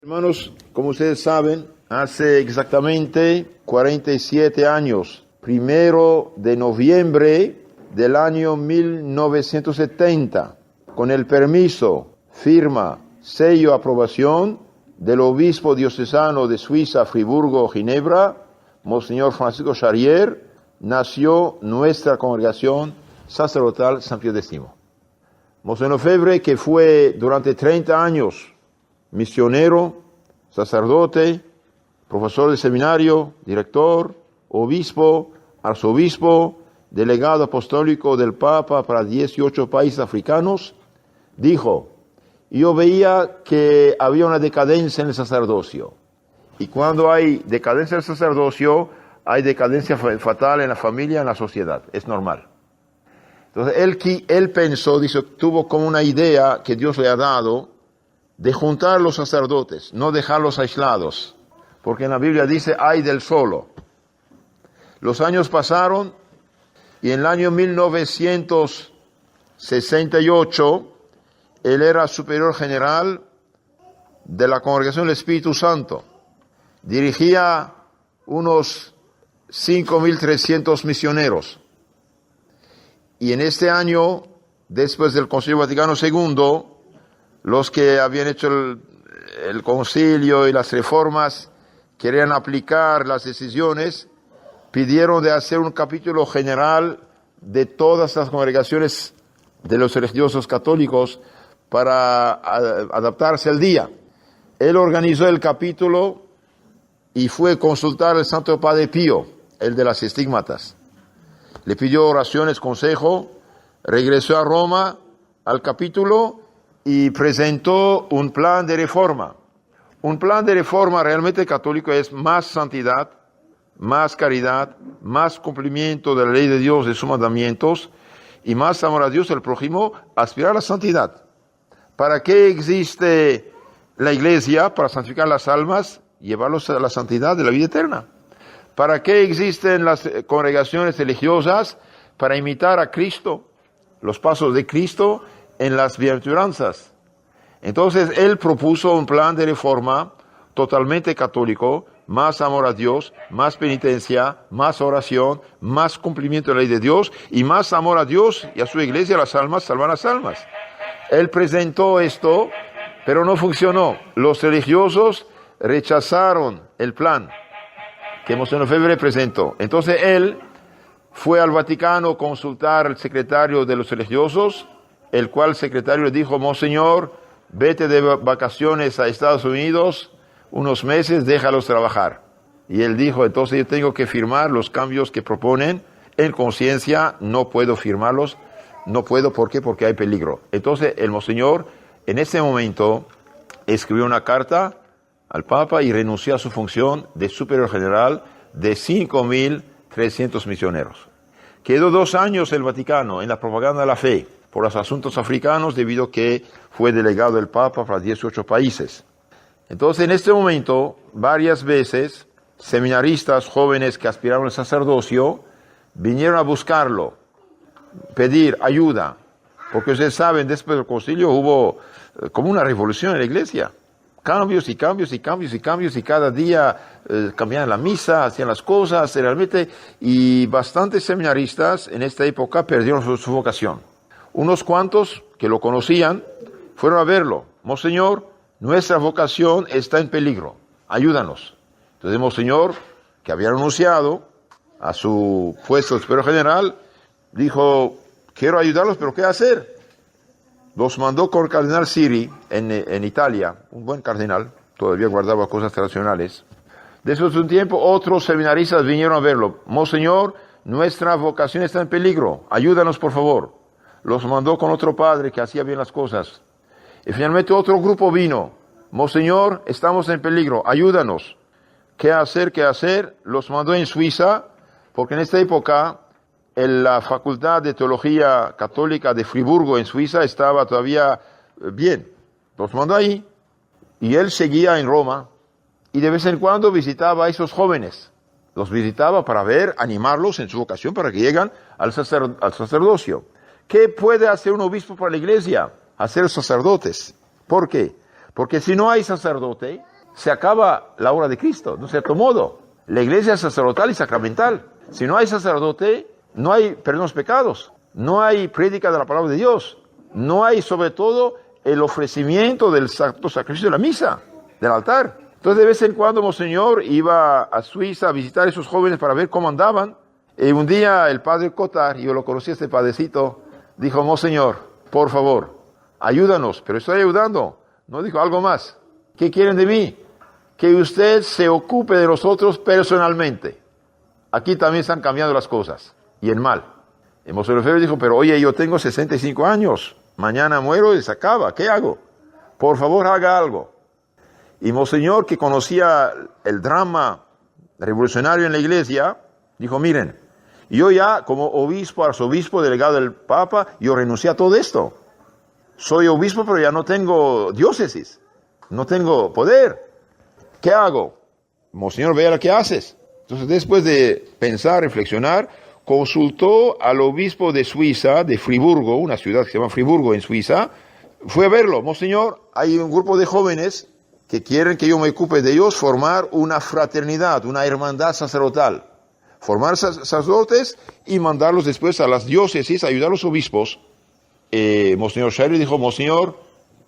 Hermanos, como ustedes saben, hace exactamente 47 años, 1 de noviembre del año 1970, con el permiso, firma, sello, aprobación del obispo diocesano de Suiza, Friburgo, Ginebra, Monseñor Francisco Charrier, nació nuestra congregación sacerdotal San Pío X. Monseñor Lefebvre, que fue durante 30 años misionero, sacerdote, profesor de seminario, director, obispo, arzobispo, delegado apostólico del Papa para 18 países africanos, dijo: yo veía que había una decadencia en el sacerdocio. Y cuando hay decadencia en el sacerdocio, hay decadencia fatal en la familia, en la sociedad. Es normal. Entonces él pensó, dice, tuvo como una idea que Dios le ha dado, de juntar los sacerdotes, no dejarlos aislados, porque en la Biblia dice, ay del solo. Los años pasaron y en el año 1968, él era superior general de la Congregación del Espíritu Santo. Dirigía unos 5.300 misioneros. Y en este año, después del Concilio Vaticano II, los que habían hecho el concilio y las reformas querían aplicar las decisiones, pidieron de hacer un capítulo general de todas las congregaciones de los religiosos católicos para adaptarse al día. Él organizó el capítulo y fue a consultar al Santo Padre Pío, el de las estigmatas. Le pidió oraciones, consejo, regresó a Roma al capítulo y presentó un plan de reforma. Un plan de reforma realmente católico es más santidad, más caridad, más cumplimiento de la ley de Dios, de sus mandamientos, y más amor a Dios y al prójimo, aspirar a la santidad. ¿Para qué existe la iglesia? Para santificar las almas, llevarlos a la santidad de la vida eterna. ¿Para qué existen las congregaciones religiosas? Para imitar a Cristo, los pasos de Cristo en las bienaventuranzas. Entonces él propuso un plan de reforma totalmente católico, más amor a Dios, más penitencia, más oración, más cumplimiento de la ley de Dios y más amor a Dios y a su iglesia, las almas, salvan las almas. Él presentó esto, pero no funcionó. Los religiosos rechazaron el plan que Monseñor Lefebvre presentó. Entonces él fue al Vaticano a consultar al secretario de los religiosos, el cual secretario le dijo: Monseñor, vete de vacaciones a Estados Unidos unos meses, déjalos trabajar. Y él dijo: entonces yo tengo que firmar los cambios que proponen en conciencia, no puedo firmarlos, no puedo, ¿por qué? Porque hay peligro. Entonces el Monseñor en ese momento escribió una carta al Papa y renunció a su función de superior general de 5.300 misioneros. Quedó 2 años el Vaticano en la propaganda de la fe por los asuntos africanos, debido a que fue delegado del Papa para 18 países. Entonces, en este momento, varias veces, seminaristas jóvenes que aspiraban al sacerdocio vinieron a buscarlo, pedir ayuda, porque ustedes saben, después del concilio hubo como una revolución en la iglesia. Cambios y cambios y cambios y cambios, y cada día cambiaban la misa, hacían las cosas realmente, y bastantes seminaristas en esta época perdieron su vocación. Unos cuantos que lo conocían fueron a verlo: Monseñor, nuestra vocación está en peligro, ayúdanos. Entonces el Monseñor, que había renunciado a su puesto de superior general, dijo: quiero ayudarlos, pero ¿qué hacer? Los mandó con el cardenal Siri en Italia, un buen cardenal, todavía guardaba cosas tradicionales. Después de un tiempo, otros seminaristas vinieron a verlo: Monseñor, nuestra vocación está en peligro, ayúdanos por favor. Los mandó con otro padre que hacía bien las cosas. Y finalmente otro grupo vino: Monseñor, estamos en peligro, ayúdanos. ¿Qué hacer? ¿Qué hacer? Los mandó en Suiza, porque en esta época la Facultad de Teología Católica de Friburgo en Suiza estaba todavía bien. Los mandó ahí. Y él seguía en Roma y de vez en cuando visitaba a esos jóvenes. Los visitaba para ver, animarlos en su vocación para que lleguen al sacerdocio. ¿Qué puede hacer un obispo para la iglesia? Hacer sacerdotes. ¿Por qué? Porque si no hay sacerdote, se acaba la obra de Cristo, de cierto modo. La iglesia es sacerdotal y sacramental. Si no hay sacerdote, no hay perdón de los pecados, no hay prédica de la palabra de Dios, no hay sobre todo el ofrecimiento del santo sacrificio de la misa, del altar. Entonces de vez en cuando Monseñor iba a Suiza a visitar a esos jóvenes para ver cómo andaban. Y un día el padre Cotar, yo lo conocí este padrecito, dijo: Monseñor, por favor, ayúdanos. Pero estoy ayudando. No dijo algo más. ¿Qué quieren de mí? Que usted se ocupe de nosotros personalmente. Aquí también están cambiando las cosas, y en mal. Y Monseñor Lefebvre dijo: pero oye, yo tengo 65 años, mañana muero y se acaba, ¿qué hago? Por favor, haga algo. Y Monseñor, que conocía el drama revolucionario en la iglesia, dijo: miren, yo ya como obispo, arzobispo, delegado del Papa, yo renuncié a todo esto. Soy obispo, pero ya no tengo diócesis, no tengo poder. ¿Qué hago? Monseñor, vea lo que haces. Entonces, después de pensar, reflexionar, consultó al obispo de Suiza, de Friburgo, una ciudad que se llama Friburgo en Suiza. Fue a verlo: Monseñor, hay un grupo de jóvenes que quieren que yo me ocupe de ellos, formar una fraternidad, una hermandad sacerdotal. Formar sacerdotes y mandarlos después a las diócesis, ayudar a los obispos. Monseñor Scherer dijo: Monseñor,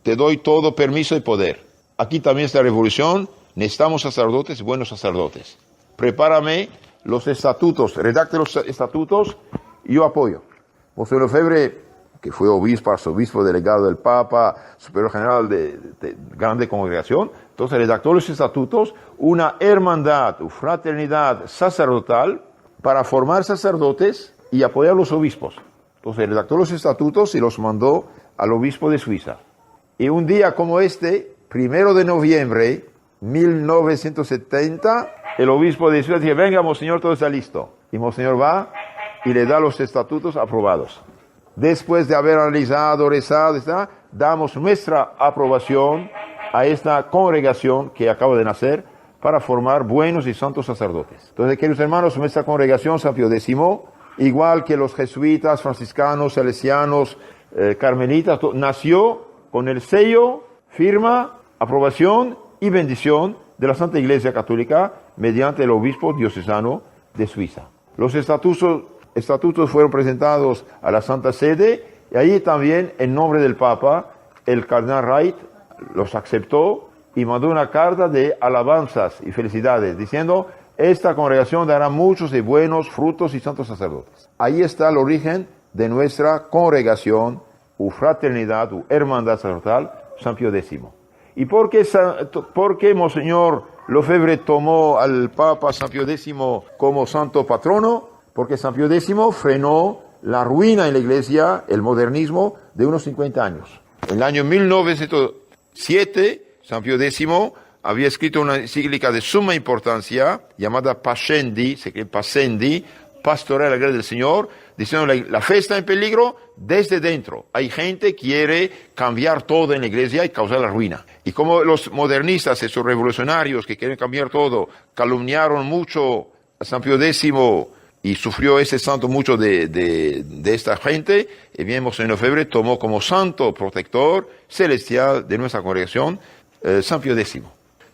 te doy todo permiso y poder. Aquí también está la revolución, necesitamos sacerdotes, buenos sacerdotes. Prepárame los estatutos, redacte los estatutos y yo apoyo. Monseñor Lefebvre, que fue obispo, arzobispo, delegado del Papa, superior general de grande congregación, entonces redactó los estatutos, una hermandad, una fraternidad sacerdotal para formar sacerdotes y apoyar a los obispos. Entonces redactó los estatutos y los mandó al obispo de Suiza. Y un día como este, 1 de noviembre 1970, el obispo de Suiza dice: venga, Monseñor, todo está listo. Y Monseñor va y le da los estatutos aprobados. Después de haber analizado, rezado, damos nuestra aprobación a esta congregación que acaba de nacer para formar buenos y santos sacerdotes. Entonces, queridos hermanos, nuestra congregación San Pío X, igual que los jesuitas, franciscanos, salesianos, carmelitas, nació con el sello, firma, aprobación y bendición de la Santa Iglesia Católica mediante el obispo diocesano de Suiza. Los estatutos fueron presentados a la Santa Sede y allí también, en nombre del Papa, el cardenal Wright los aceptó y mandó una carta de alabanzas y felicidades diciendo: esta congregación dará muchos y buenos frutos y santos sacerdotes. Ahí está el origen de nuestra congregación, u fraternidad, u hermandad sacerdotal, San Pío X. ¿Y por qué Monseñor Lefebvre tomó al Papa San Pío X como santo patrono? Porque San Pío X frenó la ruina en la Iglesia, el modernismo, de unos 50 años. En el año 1907, San Pío X había escrito una encíclica de suma importancia llamada Pascendi, Pastoral de la Gracia del Señor, diciendo: la fe está en peligro desde dentro. Hay gente que quiere cambiar todo en la iglesia y causar la ruina. Y como los modernistas, esos revolucionarios que quieren cambiar todo, calumniaron mucho a San Pío X y sufrió ese santo mucho de esta gente, y bien, Monseñor Lefebvre tomó como santo protector celestial de nuestra congregación San Pío X.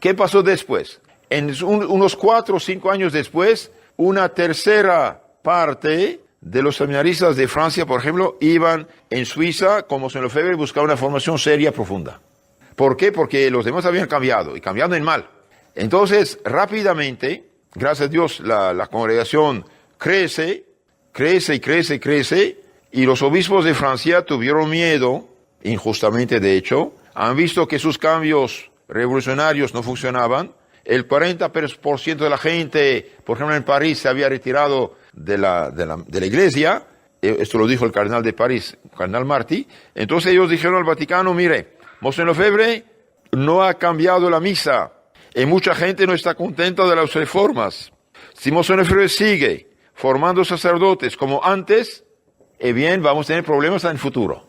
¿Qué pasó después? Unos 4 o 5 años después, una tercera parte de los seminaristas de Francia, por ejemplo, iban en Suiza como Monseñor Lefebvre y buscaban una formación seria, profunda. ¿Por qué? Porque los demás habían cambiado, y cambiando en mal. Entonces, rápidamente, gracias a Dios, la congregación crece, y los obispos de Francia tuvieron miedo, injustamente de hecho, han visto que sus cambios revolucionarios no funcionaban. El 40% de la gente, por ejemplo en París, se había retirado de la iglesia. Esto lo dijo el cardenal de París, cardenal Martí. Entonces ellos dijeron al Vaticano: mire, Monseñor Lefebvre no ha cambiado la misa y mucha gente no está contenta de las reformas. Si Monseñor Lefebvre sigue formando sacerdotes como antes, bien, vamos a tener problemas en el futuro.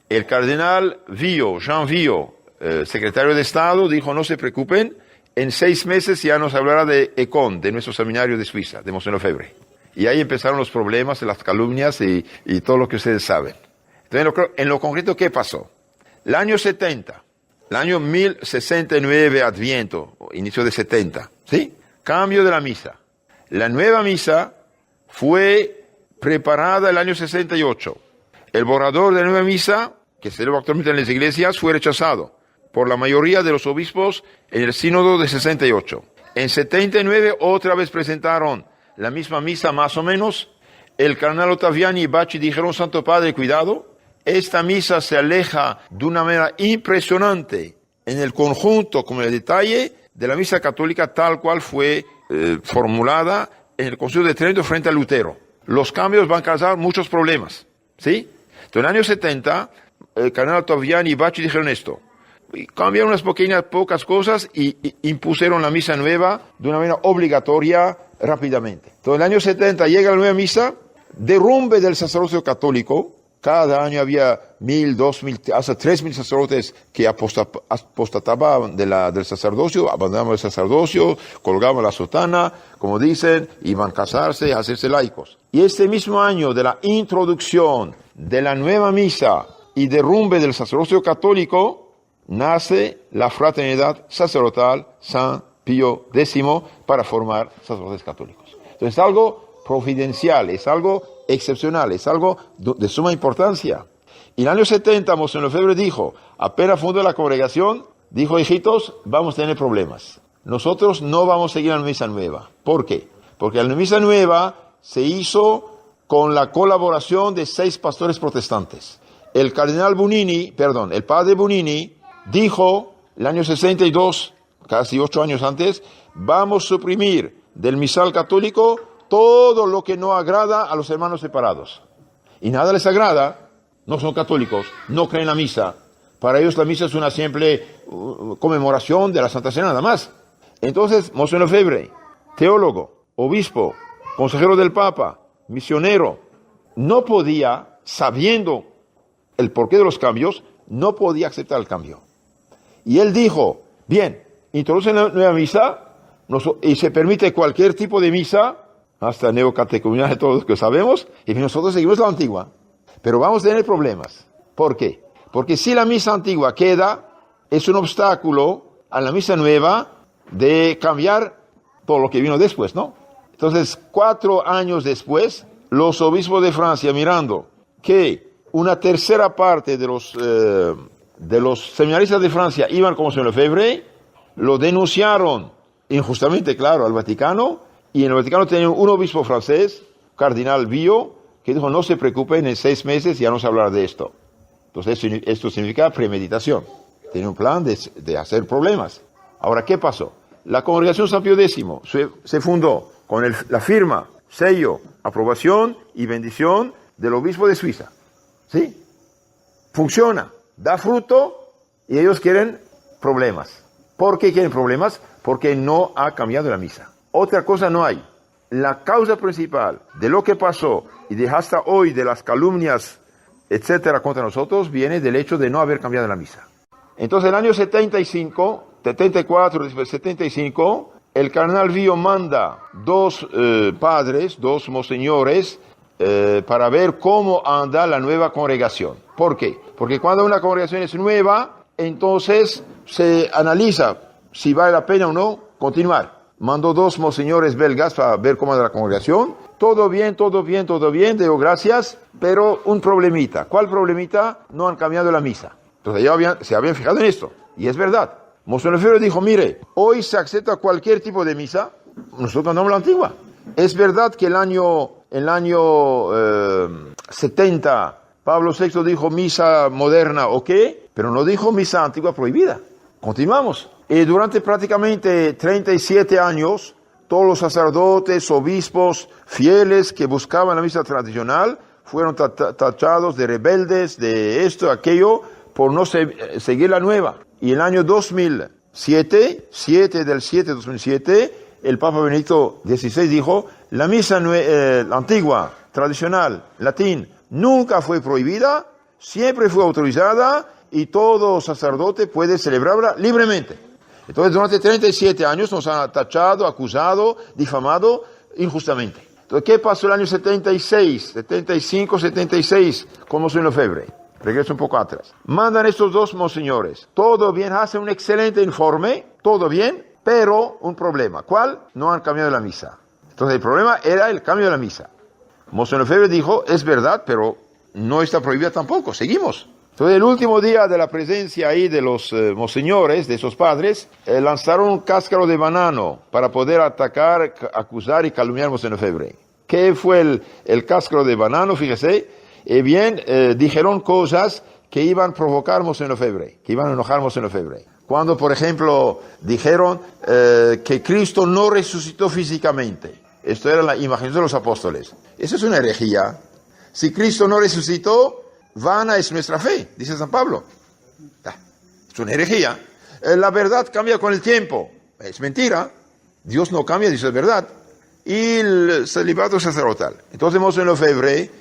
El cardenal Jean Villot, secretario de Estado, dijo: no se preocupen, en 6 meses ya nos hablará de ECON, de nuestro seminario de Suiza, de Monseñor Lefebvre. Y ahí empezaron los problemas, las calumnias y todo lo que ustedes saben. Entonces, en lo concreto, ¿qué pasó? El año 70, el año 1069 Adviento, inicio de 70, ¿sí? Cambio de la misa. La nueva misa fue preparada el año 68. El borrador de la nueva misa, que se celebra actualmente en las iglesias, fue rechazado por la mayoría de los obispos en el sínodo de 68. En 79 otra vez presentaron la misma misa más o menos. El cardenal Ottaviani y Bacci dijeron: Santo Padre, cuidado, esta misa se aleja de una manera impresionante en el conjunto como en el detalle de la misa católica tal cual fue formulada en el Concilio de Trento frente a Lutero. Los cambios van a causar muchos problemas, ¿sí? Entonces, en el año 70, el cardenal Ottaviani y Bacci dijeron esto. Cambiaron unas pocas cosas y impusieron la misa nueva de una manera obligatoria rápidamente. Entonces, en el año 70 llega la nueva misa, derrumbe del sacerdocio católico. Cada año había 1,000, 2,000, hasta 3,000 sacerdotes que apostataban del sacerdocio, abandonaban el sacerdocio, colgaban la sotana, como dicen, iban a casarse, a hacerse laicos. Y este mismo año de la introducción de la nueva misa y derrumbe del sacerdocio católico, nace la fraternidad sacerdotal San Pío X para formar sacerdotes católicos. Entonces es algo providencial, es algo excepcional, es algo de suma importancia. Y en el año 70, Monseñor Lefebvre dijo, apenas fundó la congregación, dijo: hijitos, vamos a tener problemas. Nosotros no vamos a seguir la misa nueva. ¿Por qué? Porque la misa nueva se hizo con la colaboración de 6 pastores protestantes. El padre Bunini dijo, el año 62, casi 8 años antes, vamos a suprimir del misal católico todo lo que no agrada a los hermanos separados. Y nada les agrada, no son católicos, no creen la misa. Para ellos la misa es una simple conmemoración de la Santa Cena, nada más. Entonces, Monseñor Lefebvre, teólogo, obispo, consejero del Papa, misionero, no podía, sabiendo el porqué de los cambios, no podía aceptar el cambio. Y él dijo, bien, introducen la nueva misa y se permite cualquier tipo de misa, hasta neocatecumenal de todos los que sabemos, y nosotros seguimos la antigua. Pero vamos a tener problemas. ¿Por qué? Porque si la misa antigua queda, es un obstáculo a la misa nueva de cambiar todo lo que vino después, ¿no? Entonces, 4 años después, los obispos de Francia, mirando que una tercera parte de los seminaristas de Francia iban como Monseñor Lefebvre, lo denunciaron injustamente, claro, al Vaticano, y en el Vaticano tenían un obispo francés, Cardinal Bio, que dijo: no se preocupen, en 6 meses ya no se hablará de esto. Entonces esto significa premeditación. Tiene un plan de hacer problemas. Ahora, ¿qué pasó? La congregación San Pío X se fundó con la firma, sello, aprobación y bendición del obispo de Suiza. ¿Sí? Funciona, da fruto, y ellos quieren problemas. ¿Por qué quieren problemas? Porque no ha cambiado la misa. Otra cosa no hay. La causa principal de lo que pasó y de hasta hoy de las calumnias, etcétera, contra nosotros, viene del hecho de no haber cambiado la misa. Entonces, en el año 74, después 75, el cardenal Bio manda 2 padres, 2 monseñores, para ver cómo anda la nueva congregación. ¿Por qué? Porque cuando una congregación es nueva, entonces se analiza si vale la pena o no continuar. Mandó 2 monseñores belgas para ver cómo anda la congregación. Todo bien, digo gracias, pero un problemita. ¿Cuál problemita? No han cambiado la misa. Entonces ellos se habían fijado en esto, y es verdad. Monseñor Lefebvre dijo: mire, hoy se acepta cualquier tipo de misa, nosotros andamos la antigua. Es verdad que el año 70, Pablo VI dijo misa moderna, ok, pero no dijo misa antigua prohibida. Continuamos. Y durante prácticamente 37 años, todos los sacerdotes, obispos, fieles que buscaban la misa tradicional, fueron tachados de rebeldes, de esto, aquello, por no seguir la nueva. Y el año 2007, 7 del 7 de 2007, el Papa Benedicto XVI dijo: la misa la antigua, tradicional, latín, nunca fue prohibida, siempre fue autorizada, y todo sacerdote puede celebrarla libremente. Entonces, durante 37 años nos han tachado, acusado, difamado injustamente. Entonces, ¿qué pasó el año 76, 75, 76 con Monseñor Lefebvre? Regreso un poco atrás. Mandan estos 2 monseñores. Todo bien, hacen un excelente informe, todo bien, Pero un problema. ¿Cuál? No han cambiado la misa. Entonces el problema era el cambio de la misa. Monseñor Lefebvre dijo, es verdad, pero no está prohibida tampoco, seguimos. Entonces el último día de la presencia ahí de los monseñores, de esos padres, lanzaron un cáscaro de banano para poder atacar, acusar y calumniar a Monseñor Lefebvre. ¿Qué fue el cáscaro de banano? Fíjese, dijeron cosas que iban a provocar a Monseñor Lefebvre, que iban a enojar a Monseñor Lefebvre. Cuando, por ejemplo, dijeron que Cristo no resucitó físicamente. Esto era la imaginación de los apóstoles. Eso es una herejía. Si Cristo no resucitó, vana es nuestra fe, dice San Pablo. Es una herejía. La verdad cambia con el tiempo. Es mentira. Dios no cambia, dice la verdad. Y el celibato sacerdotal. Entonces Monseñor Lefebvre,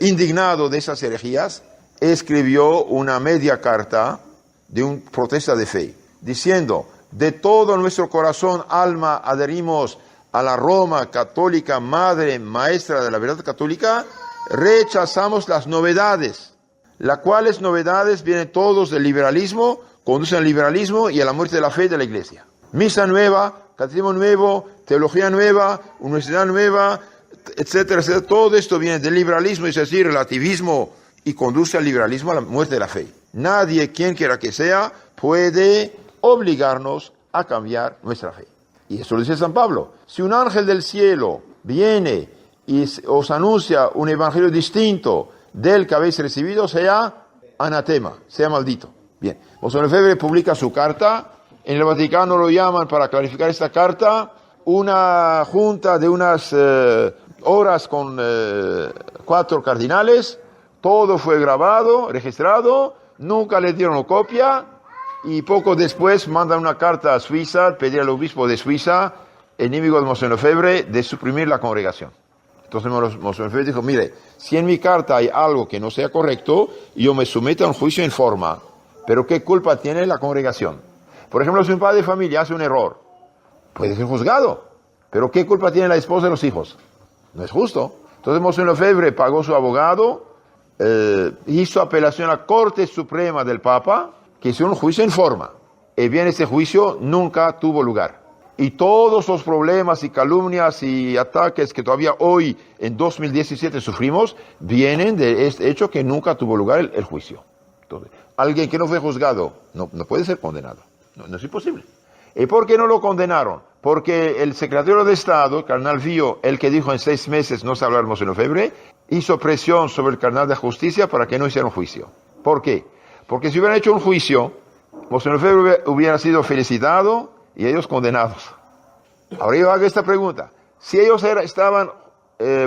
indignado de esas herejías, escribió una media carta de una protesta de fe, diciendo, de todo nuestro corazón, alma, adherimos a la Roma católica, madre, maestra de la verdad católica, rechazamos las novedades, las cuales novedades vienen todos del liberalismo, conducen al liberalismo y a la muerte de la fe de la Iglesia. Misa nueva, catecismo nuevo, teología nueva, universidad nueva, etcétera, etcétera. Todo esto viene del liberalismo, es decir, relativismo, y conduce al liberalismo, a la muerte de la fe. Nadie, quien quiera que sea, puede obligarnos a cambiar nuestra fe. Y eso lo dice San Pablo. Si un ángel del cielo viene y os anuncia un evangelio distinto del que habéis recibido, sea anatema, sea maldito. Bien, Monseñor Lefebvre publica su carta. En el Vaticano lo llaman para clarificar esta carta. Una junta de unas horas con 4 cardinales. Todo fue grabado, registrado, nunca le dieron copia y poco después mandan una carta a Suiza, pedir al obispo de Suiza, enemigo de Monseñor Lefebvre, de suprimir la congregación. Entonces Monseñor Lefebvre dijo, mire, si en mi carta hay algo que no sea correcto, yo me someto a un juicio en forma, pero ¿qué culpa tiene la congregación? Por ejemplo, si un padre de familia hace un error, puede ser juzgado, pero ¿qué culpa tiene la esposa y los hijos? No es justo. Entonces Monseñor Lefebvre pagó su abogado, hizo apelación a la Corte Suprema del Papa, que hizo un juicio en forma. Y bien, ese juicio nunca tuvo lugar. Y todos los problemas y calumnias y ataques que todavía hoy, en 2017, sufrimos, vienen de este hecho que nunca tuvo lugar el juicio. Entonces, alguien que no fue juzgado no puede ser condenado. No es imposible. ¿Y por qué no lo condenaron? Porque el secretario de Estado, Cardenal Vio, el que dijo en 6 meses no se hablar Monseñor Lefebvre, hizo presión sobre el Cardenal de Justicia para que no hiciera un juicio. ¿Por qué? Porque si hubieran hecho un juicio, Monseñor Lefebvre hubiera sido felicitado y ellos condenados. Ahora yo hago esta pregunta. Si ellos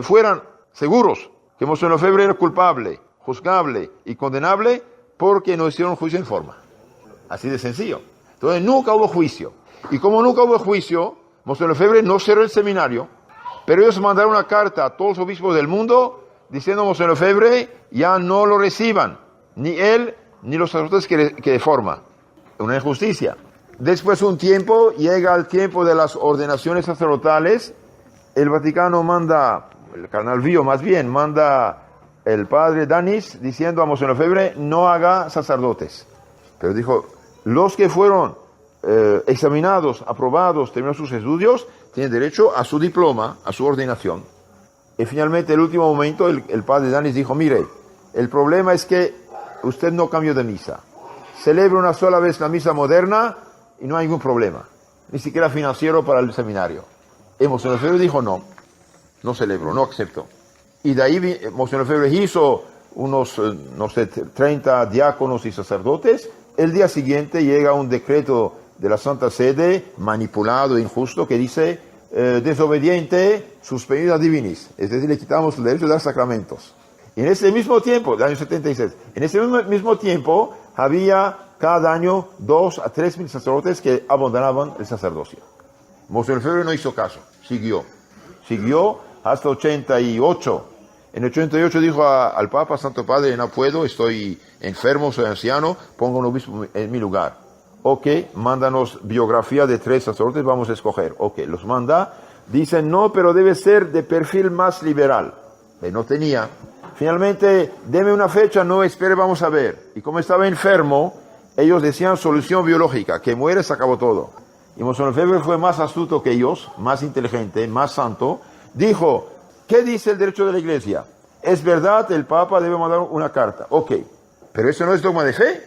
fueran seguros que Monseñor Lefebvre era culpable, juzgable y condenable, ¿por qué no hicieron un juicio en forma? Así de sencillo. Entonces nunca hubo juicio. Y como nunca hubo juicio, Monseñor Lefebvre no cerró el seminario, pero ellos mandaron una carta a todos los obispos del mundo diciendo a Monseñor Lefebvre ya no lo reciban, ni él ni los sacerdotes que forma. Una injusticia. Después de un tiempo, llega el tiempo de las ordenaciones sacerdotales, el Vaticano manda, el Cardenal Vio más bien, manda el padre Danis diciendo a Monseñor Lefebvre no haga sacerdotes. Pero dijo, los que fueron examinados, aprobados, terminaron sus estudios, tienen derecho a su diploma, a su ordenación. Y finalmente, en el último momento, el padre Danis dijo, mire, el problema es que usted no cambió de misa. Celebra una sola vez la misa moderna y no hay ningún problema, ni siquiera financiero para el seminario. Y Monseñor Lefebvre dijo, no celebro, no acepto. Y de ahí Monseñor Lefebvre hizo unos, 30 diáconos y sacerdotes. El día siguiente llega un decreto de la Santa Sede, manipulado, injusto, que dice, desobediente, suspendido a divinis. Es decir, le quitamos el derecho de dar sacramentos. Y en ese mismo tiempo, del año 76, en ese mismo tiempo, había cada año 2 a 3 mil sacerdotes que abandonaban el sacerdocio. Monseñor Lefebvre no hizo caso, siguió hasta 88. En 88 dijo al Papa, Santo Padre, no puedo, estoy enfermo, soy anciano, pongo un obispo en mi lugar. Ok, mándanos biografía de 3 sacerdotes, vamos a escoger. Ok, los manda, dicen no, pero debe ser de perfil más liberal. No tenía. Finalmente, deme una fecha, no espere, vamos a ver. Y como estaba enfermo, ellos decían solución biológica, que muere, se acabó todo. Y Monseñor Lefebvre fue más astuto que ellos, más inteligente, más santo. Dijo, ¿qué dice el derecho de la Iglesia? Es verdad, el Papa debe mandar una carta. Ok, pero eso no es dogma de fe.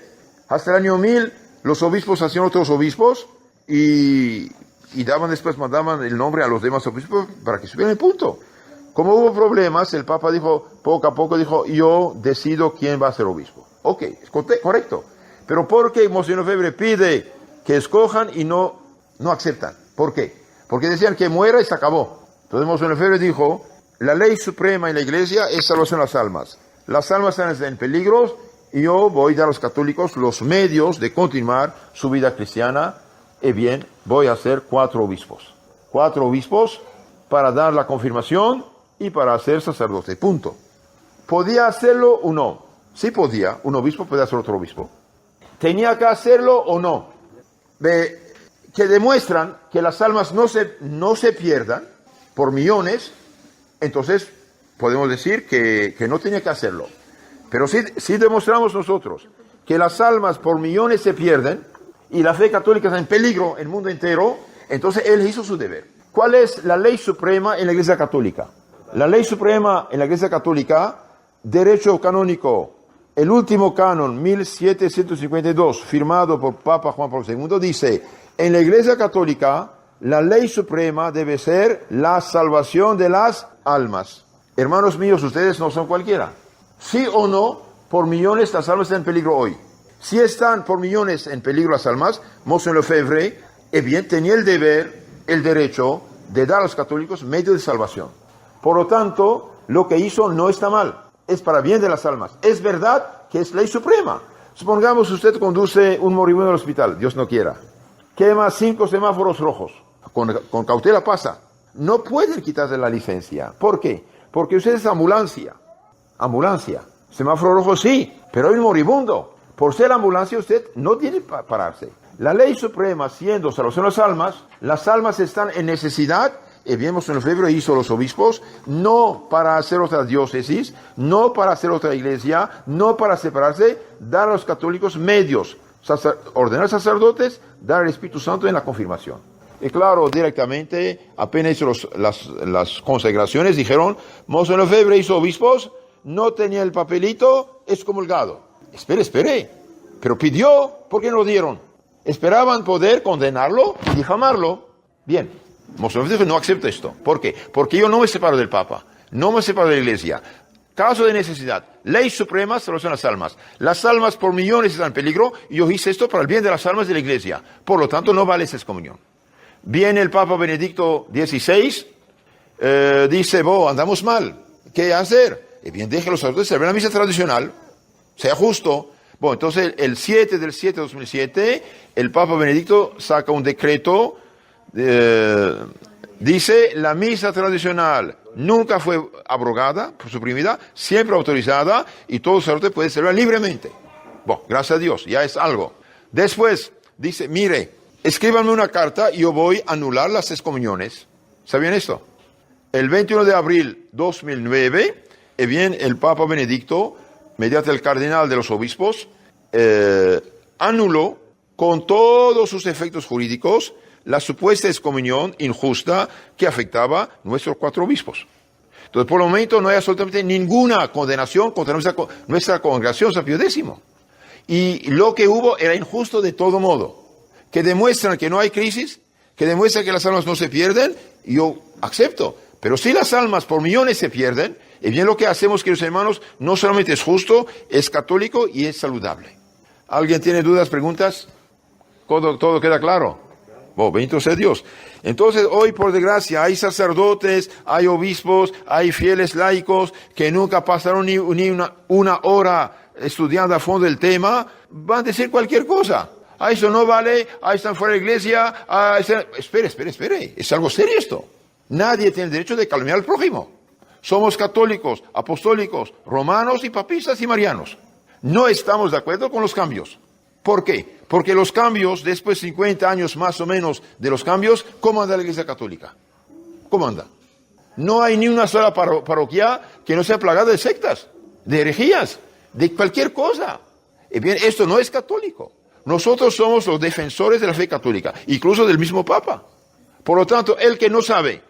Hasta el año 1000, los obispos hacían otros obispos y mandaban el nombre a los demás obispos para que supieran el punto. Como hubo problemas, el Papa dijo, poco a poco dijo, yo decido quién va a ser obispo. Ok, es correcto. Pero ¿por qué Monseñor Lefebvre pide que escojan y no aceptan? ¿Por qué? Porque decían que muera y se acabó. Entonces Monseñor Lefebvre dijo, la ley suprema en la Iglesia es salvación de las almas. Las almas están en peligro y yo voy a dar a los católicos los medios de continuar su vida cristiana. Y bien, voy a hacer 4 obispos. 4 obispos para dar la confirmación y para ser sacerdote. Punto. ¿Podía hacerlo o no? Sí podía. Un obispo puede hacer otro obispo. ¿Tenía que hacerlo o no? Que demuestran que las almas no se pierdan por millones, entonces podemos decir que no tenía que hacerlo. Pero si demostramos nosotros que las almas por millones se pierden y la fe católica está en peligro en el mundo entero, entonces él hizo su deber. ¿Cuál es la ley suprema en la Iglesia Católica? La ley suprema en la Iglesia Católica, derecho canónico, el último canon, 1752, firmado por Papa Juan Pablo II, dice, en la Iglesia Católica, la ley suprema debe ser la salvación de las almas. Hermanos míos, ustedes no son cualquiera. Sí o no, por millones las almas están en peligro hoy. Si están por millones en peligro las almas, Monseñor Lefebvre, bien, tenía el deber, el derecho de dar a los católicos medios de salvación. Por lo tanto, lo que hizo no está mal, es para bien de las almas. Es verdad que es ley suprema. Supongamos usted conduce un moribundo al hospital, Dios no quiera. Quema 5 semáforos rojos. Con cautela pasa. No pueden quitarse la licencia. ¿Por qué? Porque usted es ambulancia. Ambulancia. Semáforo rojo sí, pero hay un moribundo. Por ser ambulancia usted no tiene que pararse. La ley suprema siendo salvación de las almas están en necesidad. Y bien, Monseñor Lefebvre hizo los obispos, no para hacer otra diócesis, no para hacer otra iglesia, no para separarse, dar a los católicos medios, ordenar sacerdotes, dar el Espíritu Santo en la confirmación. Y claro, directamente, apenas hizo las consagraciones, dijeron, Monseñor Lefebvre hizo obispos, no tenía el papelito, excomulgado. Espere, pero pidió, ¿por qué no lo dieron? Esperaban poder condenarlo y difamarlo. Bien. Monseñor Lefebvre no acepta esto. ¿Por qué? Porque yo no me separo del Papa, no me separo de la Iglesia. Caso de necesidad, ley suprema, salvación de las almas. Las almas por millones están en peligro y yo hice esto para el bien de las almas de la Iglesia. Por lo tanto, no vale esa excomunión. Viene el Papa Benedicto XVI, dice, andamos mal, ¿qué hacer? Bien, deje los sacerdotes celebrar la misa tradicional, sea justo. Entonces, el 7 del 7 de 2007, el Papa Benedicto saca un decreto. Dice, la misa tradicional nunca fue abrogada, suprimida, siempre autorizada y todo sacerdote puede celebrar libremente. Gracias a Dios, ya es algo. Después dice, mire, escríbanme una carta y yo voy a anular las excomuniones. ¿Sabían esto? El 21 de abril 2009, el Papa Benedicto, mediante el cardenal de los obispos, anuló con todos sus efectos jurídicos la supuesta excomunión injusta que afectaba a nuestros 4 obispos. Entonces, por el momento no hay absolutamente ninguna condenación contra nuestra congregación San Pío X. Y lo que hubo era injusto de todo modo. Que demuestran que no hay crisis, que demuestran que las almas no se pierden, yo acepto. Pero si las almas por millones se pierden, bien lo que hacemos, queridos hermanos, no solamente es justo, es católico y es saludable. ¿Alguien tiene dudas, preguntas? ¿Todo queda claro? Bendito sea Dios. Entonces, hoy, por desgracia, hay sacerdotes, hay obispos, hay fieles laicos que nunca pasaron ni una hora estudiando a fondo el tema, van a decir cualquier cosa. Eso no vale, ahí están fuera de la iglesia. Espere, es algo serio esto. Nadie tiene el derecho de calumniar al prójimo. Somos católicos, apostólicos, romanos y papistas y marianos. No estamos de acuerdo con los cambios. ¿Por qué? Porque los cambios, después de 50 años más o menos de los cambios, ¿cómo anda la Iglesia Católica? ¿Cómo anda? No hay ni una sola parroquia que no sea plagada de sectas, de herejías, de cualquier cosa. Bien, esto no es católico. Nosotros somos los defensores de la fe católica, incluso del mismo Papa. Por lo tanto, el que no sabe,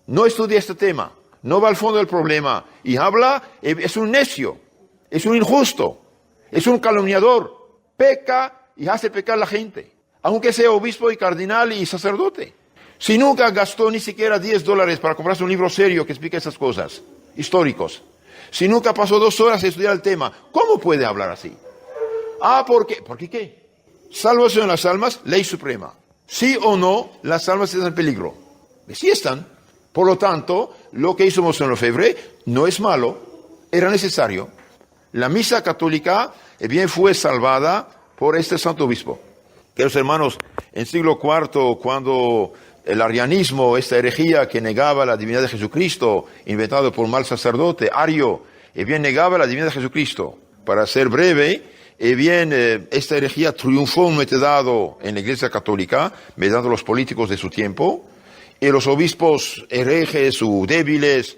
no estudia este tema, no va al fondo del problema y habla, es un necio, es un injusto, es un calumniador, peca y hace pecar a la gente, aunque sea obispo y cardinal y sacerdote. Si nunca gastó ni siquiera $10 para comprarse un libro serio que explique esas cosas, históricos, si nunca pasó 2 horas a estudiar el tema, ¿cómo puede hablar así? ¿Por qué? ¿Por qué? Salvación de las almas, ley suprema. Sí o no, las almas están en peligro. Sí están. Por lo tanto, lo que hizo Monseñor Lefebvre no es malo, era necesario. La misa católica, bien, fue salvada por este santo obispo. Queridos hermanos, en siglo IV, cuando el arrianismo, esta herejía que negaba la divinidad de Jesucristo, inventado por un mal sacerdote, Ario, bien, negaba la divinidad de Jesucristo. Para ser breve, esta herejía triunfó un momento dado en la Iglesia Católica, mediante los políticos de su tiempo, y los obispos herejes o débiles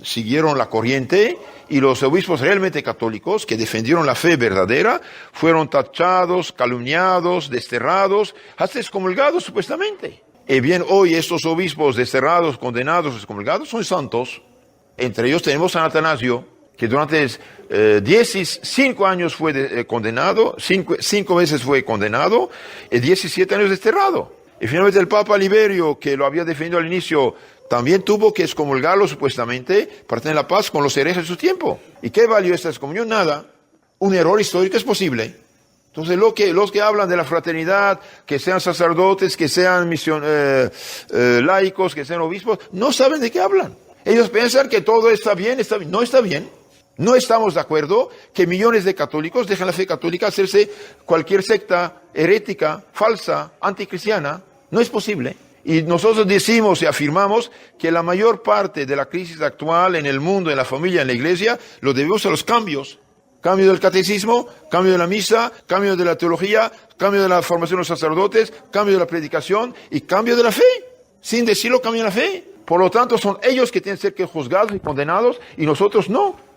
siguieron la corriente, y los obispos realmente católicos, que defendieron la fe verdadera, fueron tachados, calumniados, desterrados, hasta excomulgados supuestamente. Y bien, hoy estos obispos desterrados, condenados, excomulgados, son santos. Entre ellos tenemos San Atanasio, que durante 15 años fue condenado, 5 veces fue condenado, y 17 años desterrado. Y finalmente el Papa Liberio, que lo había defendido al inicio, también tuvo que excomulgarlo supuestamente para tener la paz con los herejes de su tiempo. ¿Y qué valió esta excomunión? Nada. Un error histórico es posible. Entonces los que hablan de la fraternidad, que sean sacerdotes, que sean laicos, que sean obispos, no saben de qué hablan. Ellos piensan que todo está bien, no está bien. No estamos de acuerdo que millones de católicos dejen la fe católica hacerse cualquier secta herética, falsa, anticristiana. No es posible. Y nosotros decimos y afirmamos que la mayor parte de la crisis actual en el mundo, en la familia, en la iglesia, lo debemos a los cambios. Cambio del catecismo, cambio de la misa, cambio de la teología, cambio de la formación de los sacerdotes, cambio de la predicación y cambio de la fe. Sin decirlo, cambian la fe. Por lo tanto, son ellos que tienen que ser juzgados y condenados y nosotros no.